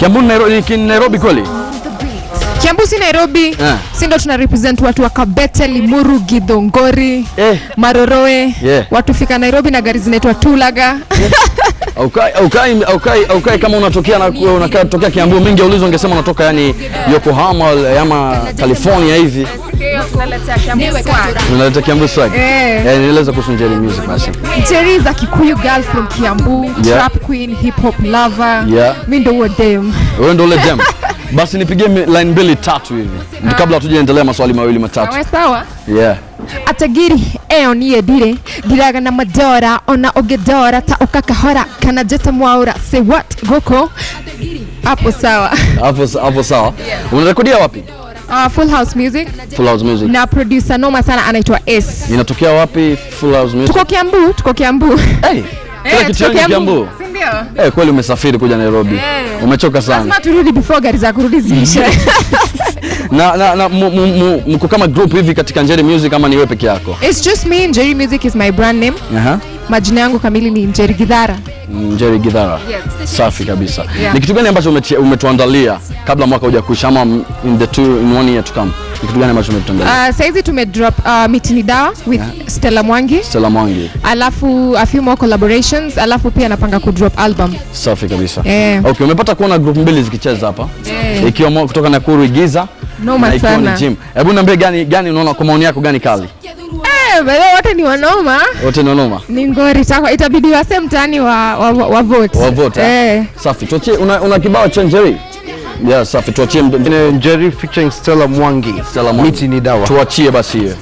Kiambu Nairobi kweli? Kiambu si Nairobi. Si ndo tuna represent watu wa Kabete, Limuru, Githongori, Maroroe. Watu fika Nairobi na gari zinaitwa Tulaga. Okay, kama unatokea Kiambu, mingi ulizo ungesema unatoka yani Yokohama ama California hivi. Unaleta Kiambu swag. Nieleza kuhusu Njeri Music basi. Njeri is a Kikuyu girl from Kiambu, trap queen, hip hop lover. Mimi ndo huo dem. Wewe ndo ule dem. Basi nipigie line mbili tatu hivi. Kabla tujaendelea maswali mawili matatu. Sawa? Atagiri oniye dire diraga na madora ona ogedora ta ukakahora kana jeta mwaura say what goko hapo sawa. Hapo sawa. Unarekodia wapi? Full House Music. Full House Music. Na producer noma sana anaitwa S. Inatokea wapi Full House Music? Tuko Kiambu. Kila kitu ni Kiambu. Ndio. Kweli umesafiri kuja Nairobi. Umechoka sana. Lazima turudi before gari za kurudi ziishe. Na mko kama group hivi katika Njeri Music kama ni wewe peke yako? It's just me. Njeri Music is my brand name. Majina yangu kamili ni Njeri Githara. Njeri Githara. Safi kabisa. Ni kitu gani ambacho umetuandalia kabla mwaka hujakuisha ama in 1 year to come? Ni kitu gani ambacho umetuandalia? Saizi tumedrop Miti ni Dawa with Stella Mwangi. Alafu a few more collaborations, alafu pia napanga kudrop album. Safi kabisa. Okay, umepata kuona group mbili zikicheza hapa. Ikiwa kutoka Nakuru Igiza. Noma sana. Hebu niambie gani unaona kwa maoni yako gani kali? Bale wote ni wanoma. Wote ni wanoma. Ni ngori chako itabidi wase mtani wa vote. Wa vote. Safi. Tuachie una kibao cha Njeri? Safi. Tuachie Njeri featuring Stella Mwangi. Miti ni Dawa. Tuachie basi hiyo.